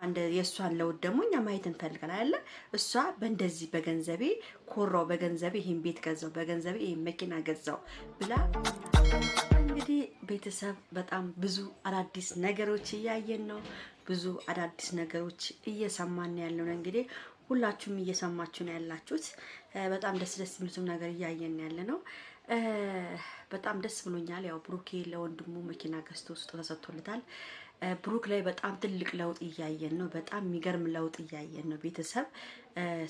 አንድ የእሷን ለውጥ ደግሞ እኛ ማየት እንፈልጋለን አይደለ? እሷ በእንደዚህ በገንዘቤ ኮራው፣ በገንዘቤ ይሄን ቤት ገዛው፣ በገንዘቤ ይሄን መኪና ገዛው ብላ እንግዲህ ቤተሰብ በጣም ብዙ አዳዲስ ነገሮች እያየን ነው። ብዙ አዳዲስ ነገሮች እየሰማን ያለው ነው። እንግዲህ ሁላችሁም እየሰማችሁ ነው ያላችሁት። በጣም ደስ የሚሉትም ነገር እያየን ያለ ነው። በጣም ደስ ብሎኛል። ያው ብሩኬ ለወንድሙ መኪና ገዝቶ ስጦታ ሰጥቶለታል። ብሩክ ላይ በጣም ትልቅ ለውጥ እያየን ነው። በጣም የሚገርም ለውጥ እያየን ነው። ቤተሰብ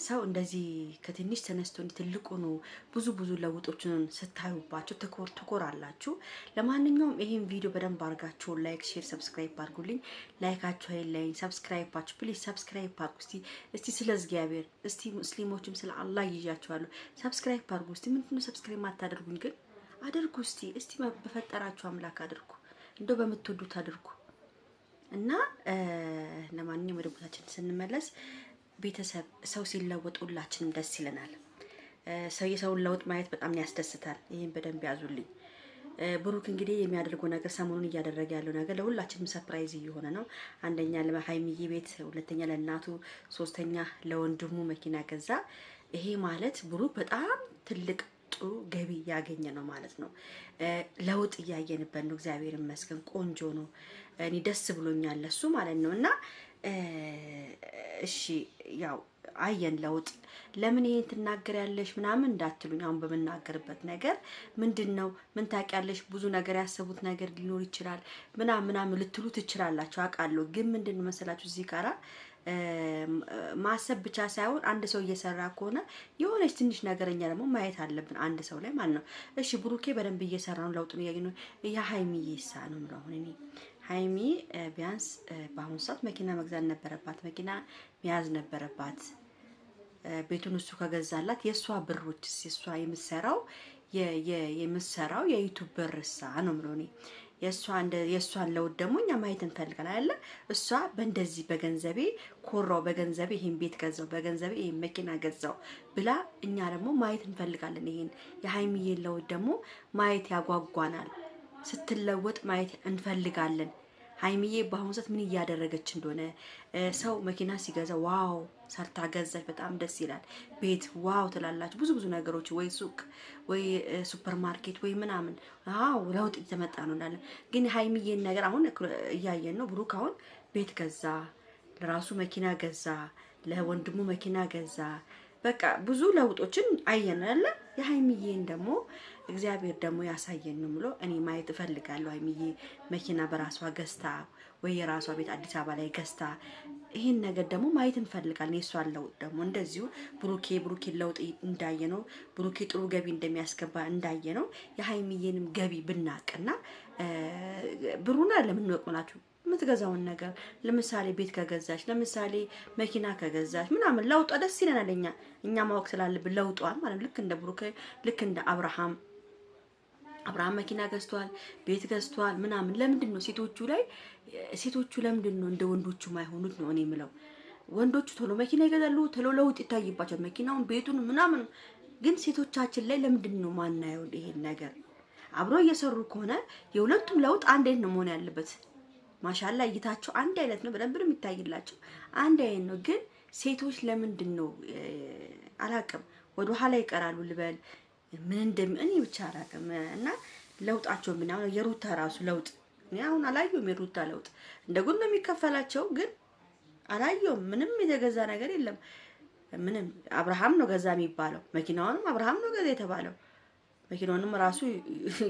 ሰው እንደዚህ ከትንሽ ተነስቶ ትልቁ ነው። ብዙ ለውጦችን ስታዩባቸው ትኮራላችሁ። ለማንኛውም ይሄን ቪዲዮ በደንብ አድርጋችሁ ላይክ፣ ሼር፣ ሰብስክራይብ አድርጉልኝ። ላይካችሁ አይለኝ፣ ሰብስክራይባችሁ ፕሊዝ ሰብስክራይብ አድርጉ። እስቲ ስለ እግዚአብሔር እስቲ ሙስሊሞችም ስለ አላህ ይያችኋለሁ። ሰብስክራይብ አድርጉ። እስቲ ምንድነው ሰብስክራይብ ማታደርጉኝ ግን? አድርጉ እስቲ በፈጠራችሁ አምላክ አድርጉ። እንደው በምትወዱት አድርጉ። እና ለማንኛውም ወደ ቦታችን ስንመለስ ቤተሰብ ሰው ሲለወጥ ሁላችንም ደስ ይለናል። ሰው የሰውን ለውጥ ማየት በጣም ያስደስታል። ይሄን በደንብ ያዙልኝ። ብሩክ እንግዲህ የሚያደርገው ነገር ሰሞኑን እያደረገ ያለው ነገር ለሁላችንም ሰርፕራይዝ እየሆነ ነው። አንደኛ ለሀይሚዬ ቤት፣ ሁለተኛ ለእናቱ፣ ሶስተኛ ለወንድሙ መኪና ገዛ። ይሄ ማለት ብሩክ በጣም ትልቅ ጥሩ ገቢ ያገኘ ነው ማለት ነው። ለውጥ እያየንበት ነው። እግዚአብሔር ይመስገን ቆንጆ ነው። እኔ ደስ ብሎኛል ለሱ ማለት ነው። እና እሺ ያው አየን ለውጥ። ለምን ይሄን ትናገሪያለሽ ምናምን እንዳትሉኝ። አሁን በመናገርበት ነገር ምንድነው ምን ታውቂያለሽ፣ ብዙ ነገር ያሰቡት ነገር ሊኖር ይችላል ምናምን ልትሉ ትችላላችሁ፣ አውቃለሁ። ግን ምንድነው መሰላችሁ እዚህ ጋራ ማሰብ ብቻ ሳይሆን አንድ ሰው እየሰራ ከሆነ የሆነች ትንሽ ነገረኛ ደግሞ ማየት አለብን አንድ ሰው ላይ ማለት ነው። እሺ ብሩኬ በደንብ እየሰራ ነው፣ ለውጡን እያየን ነው። የሀይሚዬ ይሳ ነው ምለው አሁን እኔ ሀይሚ ቢያንስ በአሁኑ ሰዓት መኪና መግዛት ነበረባት፣ መኪና መያዝ ነበረባት። ቤቱን እሱ ከገዛላት የእሷ ብሮች የእሷ የምትሰራው የዩቱብ ብርሳ ነው ምለው እኔ የእሷን ለውጥ ደግሞ እኛ ማየት እንፈልጋለን አይደለ? እሷ በእንደዚህ በገንዘቤ ኮራው፣ በገንዘቤ ይሄን ቤት ገዛው፣ በገንዘቤ ይሄን መኪና ገዛው ብላ እኛ ደግሞ ማየት እንፈልጋለን። ይሄን የሀይሚዬን ለውጥ ደግሞ ማየት ያጓጓናል። ስትለወጥ ማየት እንፈልጋለን። ሀይሚዬ በአሁኑ ሰዓት ምን እያደረገች እንደሆነ ሰው መኪና ሲገዛ ዋው ሰርታ ገዛች፣ በጣም ደስ ይላል። ቤት ዋው ትላላችሁ። ብዙ ነገሮች ወይ ሱቅ ወይ ሱፐር ማርኬት ወይ ምናምን ዋው ለውጥ እየተመጣ ነው እንዳለ። ግን ሀይሚዬን ነገር አሁን እያየን ነው። ብሩክ አሁን ቤት ገዛ፣ ለራሱ መኪና ገዛ፣ ለወንድሙ መኪና ገዛ። በቃ ብዙ ለውጦችን አየን አይደለ? የሀይሚዬን ደግሞ እግዚአብሔር ደግሞ ያሳየን ነው ብሎ እኔ ማየት እፈልጋለሁ። ሀይሚዬ መኪና በራሷ ገዝታ ወይ የራሷ ቤት አዲስ አበባ ላይ ገዝታ ይሄን ነገር ደግሞ ማየት እንፈልጋለን። የሷን ለውጥ ደግሞ እንደዚሁ ብሩኬ ለውጥ እንዳየ ነው። ብሩኬ ጥሩ ገቢ እንደሚያስገባ እንዳየ ነው። የሀይሚዬንም ገቢ ብናቅና ብሩና ለምን ወቅመናችሁ የምትገዛውን ነገር ለምሳሌ ቤት ከገዛች ለምሳሌ መኪና ከገዛች ምናምን ለውጧ ደስ ይለናል። እኛ ማወቅ ስላለብን ለውጧን ማለት ልክ እንደ ብሩክ ልክ እንደ አብርሃም መኪና ገዝቷል፣ ቤት ገዝቷል ምናምን። ለምንድን ነው ሴቶቹ ለምንድን ነው እንደ ወንዶቹ ማይሆኑት ነው እኔ የምለው። ወንዶቹ ቶሎ መኪና ይገዛሉ፣ ቶሎ ለውጥ ይታይባቸዋል፣ መኪናውን ቤቱን ምናምን። ግን ሴቶቻችን ላይ ለምንድን ነው ማናየው ይሄን ነገር? አብሮ እየሰሩ ከሆነ የሁለቱም ለውጥ አንድ አይነት ነው መሆን ያለበት። ማሻአላ እይታቸው አንድ አይነት ነው፣ በደንብ የሚታይላቸው አንድ አይነት ነው። ግን ሴቶች ለምንድን ነው አላውቅም ወደ ኋላ ይቀራሉ ልበል ምን እኔ ብቻ አላውቅም። እና ለውጣቸው ምን አሁን የሩታ ራሱ ለውጥ እኔ አሁን አላየሁም። የሩታ ለውጥ እንደ ጉድ ነው የሚከፈላቸው፣ ግን አላየሁም። ምንም የተገዛ ነገር የለም። ምንም አብርሃም ነው ገዛ የሚባለው፣ መኪናውንም አብርሃም ነው ገዛ የተባለው። መኪናውንም ራሱ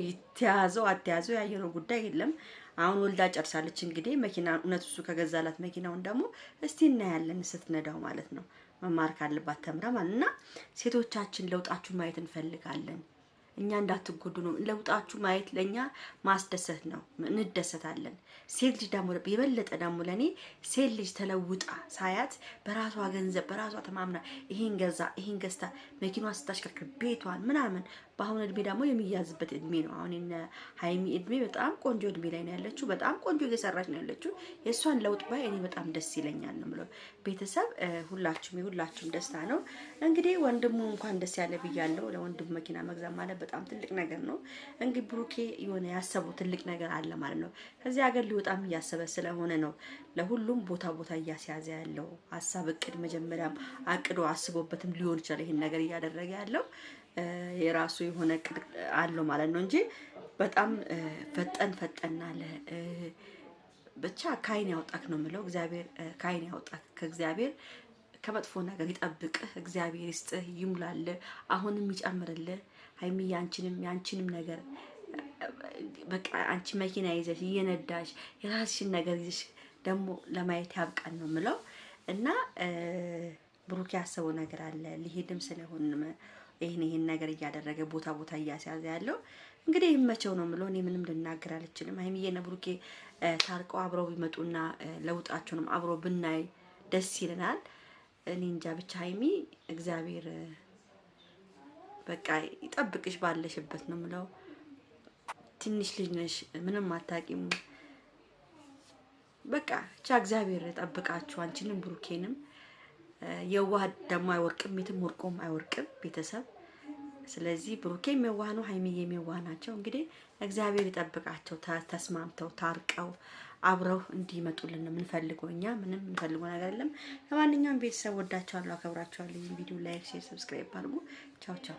ይተያዘው አትያዘው ያየነው ጉዳይ የለም። አሁን ወልዳ ጨርሳለች። እንግዲህ መኪና እውነት እሱ ከገዛላት መኪናውን ደግሞ እስቲ እናያለን ስትነዳው ማለት ነው። መማር ካለባት ተምራ ማለት እና ሴቶቻችን ለውጣችሁ ማየት እንፈልጋለን። እኛ እንዳትጎዱ ነው። ለውጣችሁ ማየት ለኛ ማስደሰት ነው፣ እንደሰታለን። ሴት ልጅ ደግሞ የበለጠ ደግሞ ለኔ ሴት ልጅ ተለውጣ ሳያት በራሷ ገንዘብ በራሷ ተማምና ይሄን ገዝታ መኪናዋ ስታሽከርክር ቤቷን ምናምን በአሁን እድሜ ደግሞ የሚያዝበት እድሜ ነው። አሁን እነ ሀይሚ እድሜ በጣም ቆንጆ እድሜ ላይ ነው ያለችው። በጣም ቆንጆ እየሰራች ነው ያለችው። የእሷን ለውጥ ባይ እኔ በጣም ደስ ይለኛል ነው የምለው። ቤተሰብ የሁላችሁም ደስታ ነው። እንግዲህ ወንድሙ እንኳን ደስ ያለ ብያለሁ። ለወንድሙ መኪና መግዛት ማለት በጣም ትልቅ ነገር ነው። እንግዲህ ብሩኬ የሆነ ያሰበው ትልቅ ነገር አለ ማለት ነው። ከዚህ ሀገር ሊወጣም እያሰበ ስለሆነ ነው ለሁሉም ቦታ እያስያዘ ያለው ሀሳብ እቅድ መጀመሪያም አቅዶ አስቦበትም ሊሆን ይችላል ይሄን ነገር እያደረገ ያለው የራሱ የሆነ እቅድ አለው ማለት ነው እንጂ በጣም ፈጠን አለ። ብቻ ካይን ያውጣክ ነው የምለው። እግዚአብሔር ካይን ያውጣክ፣ ከእግዚአብሔር ከመጥፎ ነገር ይጠብቅህ፣ እግዚአብሔር ይስጥህ፣ ይሙላልህ፣ አሁንም ይጨምርልህ። ሀይሚ ያንቺንም ነገር በቃ አንቺ መኪና ይዘሽ እየነዳሽ የራስሽን ነገር ይዘሽ ደግሞ ለማየት ያብቃን ነው የምለው። እና ብሩክ ያሰበው ነገር አለ ሊሄድም ስለሆነ ይሄን ነገር እያደረገ ቦታ እያስያዘ ያለው እንግዲህ ይመቸው ነው የምለው። እኔ ምንም ልናገር አልችልም። ሀይሚዬና ብሩኬ ታርቀው አብረው ቢመጡና ለውጣቸውንም አብረው ብናይ ደስ ይለናል። እኔ እንጃ ብቻ ሀይሚ እግዚአብሔር በቃ ይጠብቅሽ ባለሽበት ነው የምለው። ትንሽ ልጅ ነሽ፣ ምንም አታውቂም። በቃ ብቻ እግዚአብሔር ጠብቃችሁ አንቺንም ብሩኬንም። የዋህ ደግሞ አይወርቅም፣ የትም ወርቆም አይወርቅም ቤተሰብ። ስለዚህ ብሩኬም የዋህ ነው፣ ሀይሚዬም የዋህ ናቸው። እንግዲህ እግዚአብሔር ይጠብቃቸው፣ ተስማምተው ታርቀው አብረው እንዲመጡልን ነው የምንፈልገው። እኛ ምንም የምንፈልገው ነገር የለም። ለማንኛውም ቤተሰብ ወዳቸዋለሁ፣ አከብራቸዋለሁ። ይሄን ቪዲዮ ላይክ፣ ሼር፣ ሰብስክራይብ አድርጉ። ቻው ቻው።